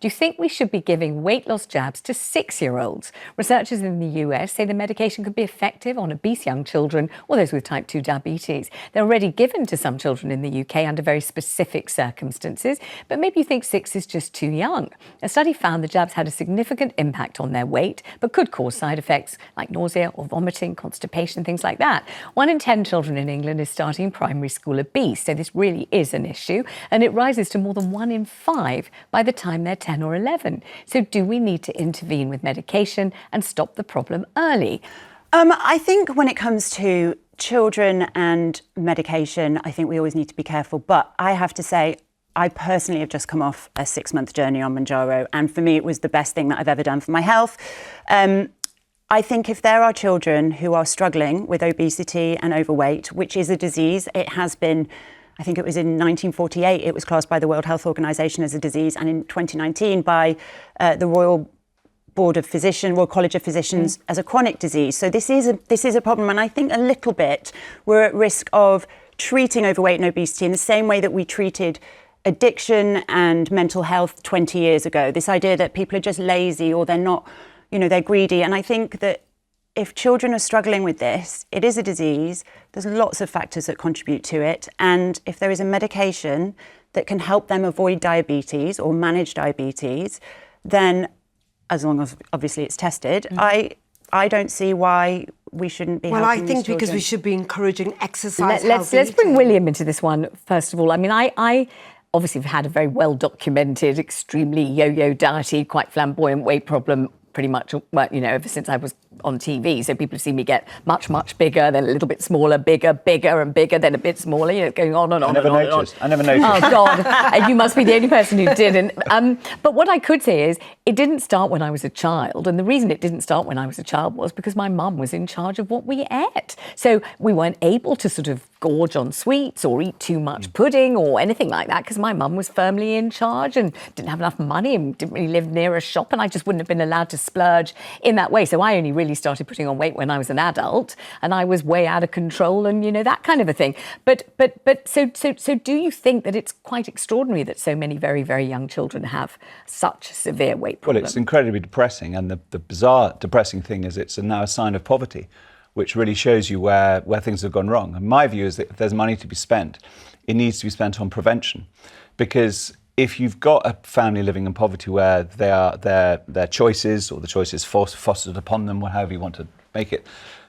Do you think we should be giving weight loss jabs to 6-year-olds? Researchers in the US say the medication could be effective on obese young children or those with type 2 diabetes. They're already given to some children in the UK under very specific circumstances, but maybe you think 6 is just too young. A study found the jabs had a significant impact on their weight, but could cause side effects like nausea or vomiting, constipation, things like that. 1 in 10 children in England is starting primary school obese, so this really is an issue, and it rises to more than 1 in 5 by the time they're 10 or 11. So do we need to intervene with medication and stop the problem early? I think when it comes to children and medication, I think we always need to be careful. But I have to say, I personally have just come off a 6-month journey on Mounjaro, and for me, it was the best thing that I've ever done for my health. I think if there are children who are struggling with obesity and overweight, which is a disease, it has been, I think it was in 1948, it was classed by the World Health Organization as a disease, and in 2019 by the Royal College of Physicians as a chronic disease. So this is a problem, and I think a little bit we're at risk of treating overweight and obesity in the same way that we treated addiction and mental health 20 years ago. This idea that people are just lazy or they're not, they're greedy. And I think that if children are struggling with this, it is a disease. There's lots of factors that contribute to it. And if there is a medication that can help them avoid diabetes or manage diabetes, then as long as obviously it's tested, I don't see why we shouldn't be helping I think these children. because we should be encouraging exercise. Let's bring William into this one, first of all. I mean, I obviously have had a very well-documented, extremely yo-yo diety, quite flamboyant weight problem pretty much, ever since I was on TV. So people have seen me get much, much bigger, then a little bit smaller, bigger and bigger, then a bit smaller, going on and on and on. I never noticed. Oh, God. You must be the only person who didn't. But what I could say is it didn't start when I was a child. And the reason it didn't start when I was a child was because my mum was in charge of what we ate. So we weren't able to sort of gorge on sweets or eat too much pudding or anything like that because my mum was firmly in charge and didn't have enough money and didn't really live near a shop, and I just wouldn't have been allowed to splurge in that way. So I only really started putting on weight when I was an adult, and I was way out of control and, that kind of a thing. But so do you think that it's quite extraordinary that so many very, very young children have such severe weight problems? Well, it's incredibly depressing, and the bizarre depressing thing is it's now a sign of poverty, which really shows you where things have gone wrong. And my view is that if there's money to be spent, it needs to be spent on prevention. Because if you've got a family living in poverty where their choices or the choices fostered upon them, however you want to make it,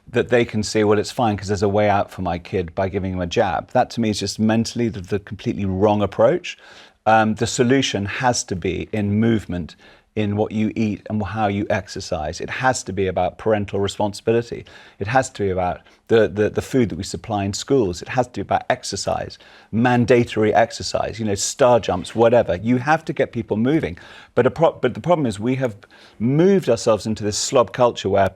that they can say, well, it's fine because there's a way out for my kid by giving him a jab. That to me is just mentally the completely wrong approach. The solution has to be in movement, in what you eat and how you exercise. It has to be about parental responsibility. It has to be about the food that we supply in schools. It has to be about exercise, mandatory exercise, star jumps, whatever. You have to get people moving. But the problem is we have moved ourselves into this slob culture where,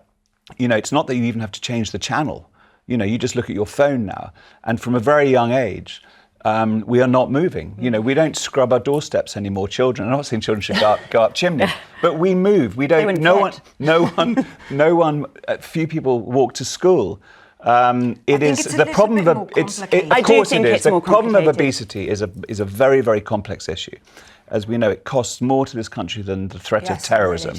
it's not that you even have to change the channel. You just look at your phone now. And from a very young age, we are not moving. We don't scrub our doorsteps anymore. Children, I'm not saying children should go up chimneys, but we move. We don't. Few people walk to school. It is the problem of the problem of obesity is a very, very complex issue. As we know, it costs more to this country than the threat of terrorism.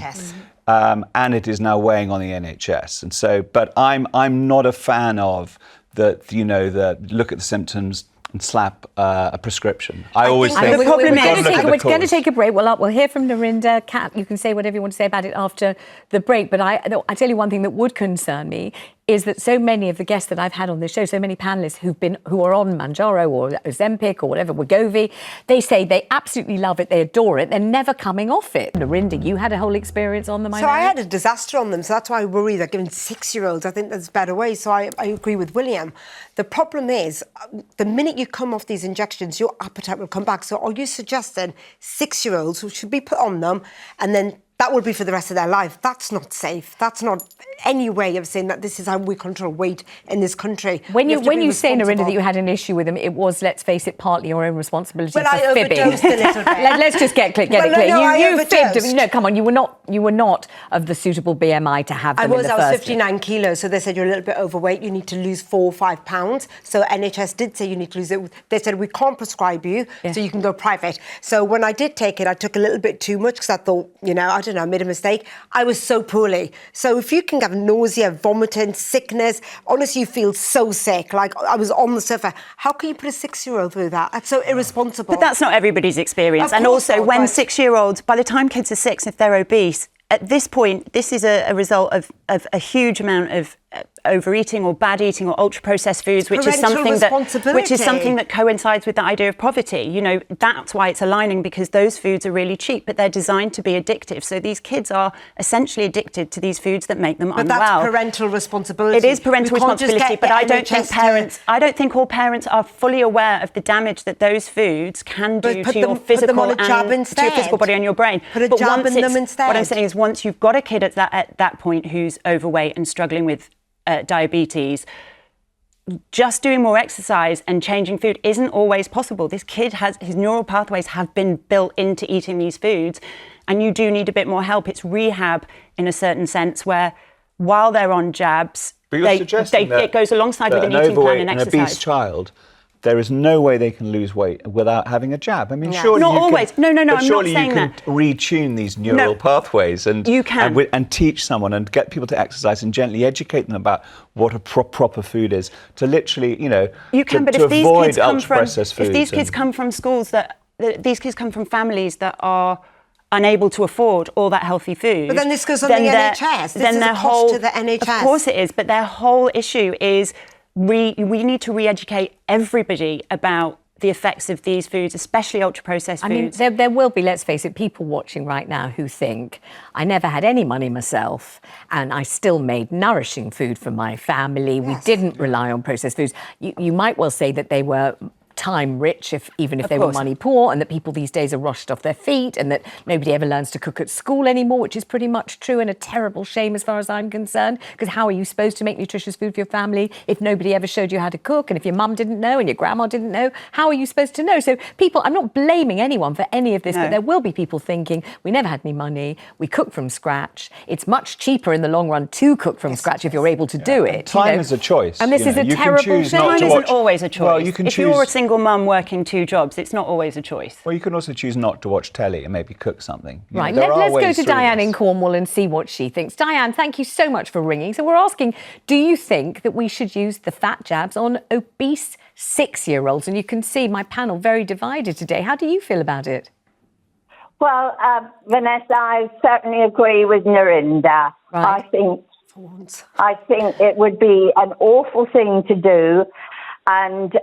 And it is now weighing on the NHS. And so, but I'm not a fan of the look at the symptoms and slap a prescription. I always think we're going to take a break. We'll hear from Narinder. Kat, you can say whatever you want to say about it after the break. But I tell you one thing that would concern me is that so many of the guests that I've had on this show, so many panellists who are on Mounjaro or Ozempic or whatever, Wegovy, they say they absolutely love it, they adore it, they're never coming off it. Narinder, you had a whole experience on them, I know. So I had a disaster on them, so that's why I worry that giving 6-year-olds, I think there's better ways. So I agree with William. The problem is, the minute you come off these injections, your appetite will come back. So are you suggesting 6-year-olds who should be put on them and then that would be for the rest of their life. That's not safe. That's not any way of saying that this is how we control weight in this country. When you say, Narinder, that you had an issue with them, it was, let's face it, partly your own responsibility Well, for I fibbing. overdosed a little bit. Let's just get it clear. You fibbed. No, come on, you were not of the suitable BMI to have them I in the was first 59 kilos, so they said you're a little bit overweight, you need to lose 4 or 5 pounds. So NHS did say you need to lose it. They said we can't prescribe you, so you can go private. So when I did take it, I took a little bit too much because I thought, I don't know, I made a mistake. I was so poorly. So if you can have nausea, vomiting, sickness, honestly, you feel so sick. Like I was on the sofa. How can you put a 6-year-old through that? That's so irresponsible. But that's not everybody's experience. And also, when 6-year-olds, by the time kids are 6, if they're obese, at this point, this is a result of a much amount of overeating or bad eating or ultra processed foods, which is something that coincides with the idea of poverty. That's why it's aligning, because those foods are really cheap, but they're designed to be addictive. So these kids are essentially addicted to these foods that make them unwell. But that's parental responsibility. It is parental responsibility, but I don't think all parents are fully aware of the damage that those foods can do to your physical body and your brain. Put a jab in them instead. What I'm saying is, once you've got a kid at that point who's overweight and struggling with diabetes, just doing more exercise and changing food isn't always possible. This kid his neural pathways have been built into eating these foods, and you do need a bit more help. It's rehab in a certain sense, where while they're on jabs, it goes alongside with an eating plan and exercise. An obese child, there is no way they can lose weight without having a jab. I mean, surely not always. No, I'm not saying that. Surely you can retune these neural pathways and teach someone and get people to exercise and gently educate them about what a proper food is, to literally, you can. But to if these avoid kids come ultra-processed foods. If these kids come from schools these kids come from families that are unable to afford all that healthy food. But then this goes on the NHS. This is a cost to the NHS. Of course it is. But their whole issue is we need to re-educate everybody about the effects of these foods, especially ultra-processed foods. I mean, there will be, let's face it, people watching right now who think, I never had any money myself and I still made nourishing food for my family. Yes. We didn't rely on processed foods. You might well say that they were time rich, even if they were money poor, and that people these days are rushed off their feet, and that nobody ever learns to cook at school anymore, which is pretty much true and a terrible shame as far as I'm concerned, because how are you supposed to make nutritious food for your family if nobody ever showed you how to cook, and if your mum didn't know and your grandma didn't know, how are you supposed to know? So people, I'm not blaming anyone for any of this, but there will be people thinking, we never had any money, we cook from scratch, it's much cheaper in the long run to cook from scratch if you're able to do it. Time is a choice. And this is a terrible shame. Time isn't always a choice. Well, you can if you're a single mum working 2 jobs, it's not always a choice. Well, you can also choose not to watch telly and maybe cook something. Right, let's go to Diane in Cornwall and see what she thinks. Diane, thank you so much for ringing. So we're asking, do you think that we should use the fat jabs on obese 6-year-olds? And you can see my panel very divided today. How do you feel about it? Well, Vanessa, I certainly agree with Narinder. Right. I think it would be an awful thing to do. And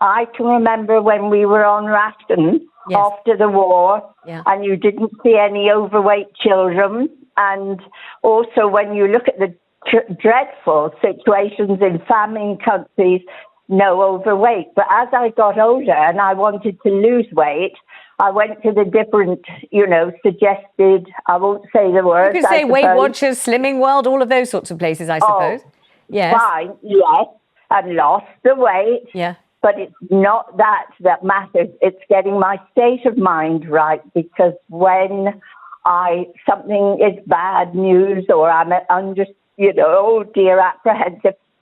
I can remember when we were on rations after the war, and you didn't see any overweight children. And also when you look at the dreadful situations in famine countries, no overweight. But as I got older and I wanted to lose weight, I went to the different, suggested, I won't say the words. You can say Weight Watchers, Slimming World, all of those sorts of places, I suppose. Yes. Fine, yes. And lost the weight. Yeah. But it's not that matters. It's getting my state of mind right, because when something is bad news or I'm apprehensive,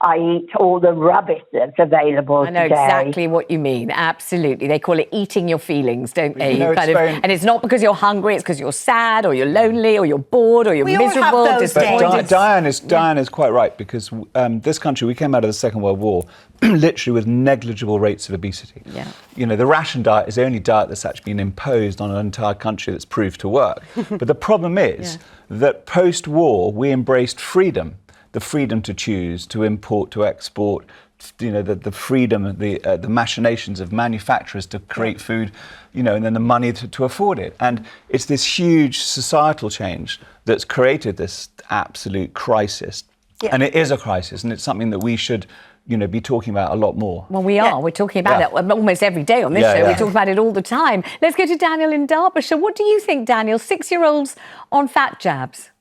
I eat all the rubbish that's available today. I know exactly what you mean. Absolutely. They call it eating your feelings, don't they? And it's not because you're hungry, it's because you're sad or you're lonely or you're bored or you're miserable, disappointed. Diane is quite right, because this country, we came out of the Second World War literally with negligible rates of obesity. Yeah. The ration diet is the only diet that's actually been imposed on an entire country that's proved to work. But the problem is that post-war, we embraced freedom. The freedom to choose, to import, to export, the freedom, the machinations of manufacturers to create food, and then the money to afford it. And it's this huge societal change that's created this absolute crisis. Yeah. And it is a crisis, and it's something that we should be talking about a lot more. Well, we are. We're talking about it almost every day on this show. We talk about it all the time. Let's go to Daniel in Derbyshire. What do you think, Daniel? 6-year-olds on fat jabs?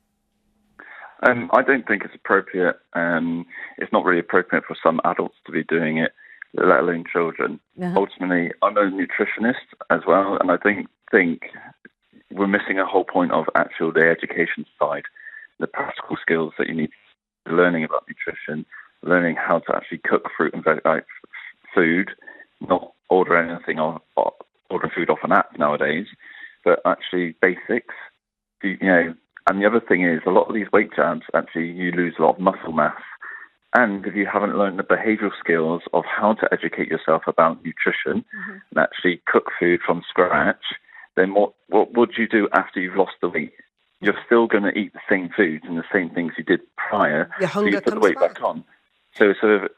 I don't think it's appropriate. It's not really appropriate for some adults to be doing it, let alone children. Ultimately, I'm a nutritionist as well, and I think we're missing a whole point of actual the education side, the practical skills that you need, learning about nutrition, learning how to actually cook fruit and food, not order anything or order food off an app nowadays, but actually basics. And the other thing is, a lot of these weight jabs, actually, you lose a lot of muscle mass. And if you haven't learned the behavioural skills of how to educate yourself about nutrition and actually cook food from scratch, then what would you do after you've lost the weight? You're still going to eat the same foods and the same things you did prior, so you put the weight back on. So it's sort of,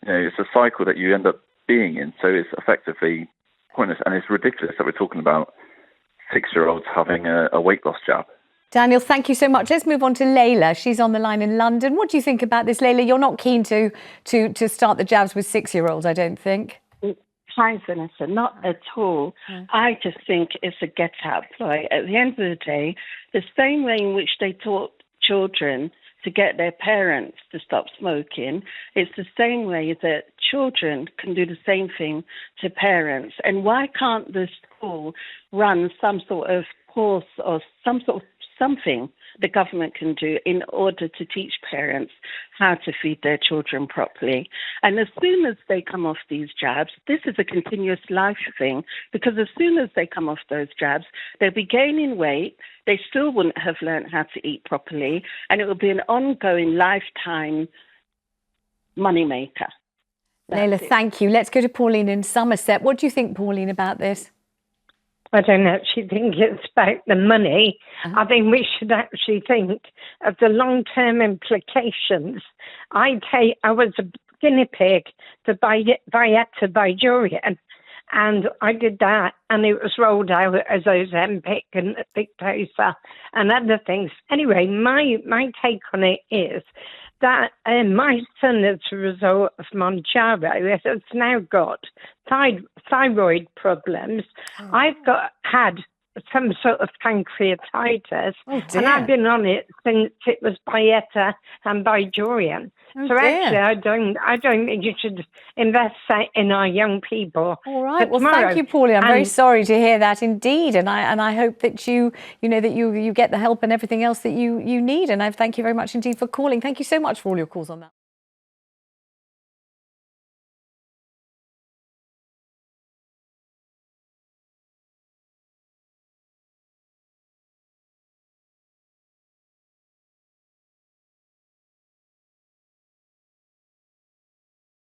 it's a cycle that you end up being in. So it's effectively pointless, and it's ridiculous that we're talking about 6-year-olds having a weight loss jab. Daniel, thank you so much. Let's move on to Layla. She's on the line in London. What do you think about this, Layla? You're not keen to start the jabs with 6-year-olds, I don't think. Hi, Vanessa. Not at all. I just think it's a get-out ploy. At the end of the day, the same way in which they taught children to get their parents to stop smoking, it's the same way that children can do the same thing to parents. And why can't the school run some sort of course or some sort of something the government can do in order to teach parents how to feed their children properly? And as soon as they come off these jabs, this is a continuous life thing, because as soon as they come off those jabs, they'll be gaining weight, they still wouldn't have learned how to eat properly, and it will be an ongoing lifetime moneymaker. Layla, thank you. Let's go to Pauline in Somerset. What do you think, Pauline, about this? I don't actually think it's about the money. I think we should actually think of the long-term implications. I was a guinea pig for Vieta Bajorian, and I did that, and it was rolled out as Ozempic and Victoza and other things. Anyway, my take on it is that my son, as a result of Mounjaro, has now got thyroid problems. I've had some sort of pancreatitis, and I've been on it since it was Byetta and Bajorian. Actually, I don't think you should invest that in our young people. All right. Well, thank you, Pauline. I'm very sorry to hear that, indeed, and I hope that you get the help and everything else that you need. And I thank you very much indeed for calling. Thank you so much for all your calls on that.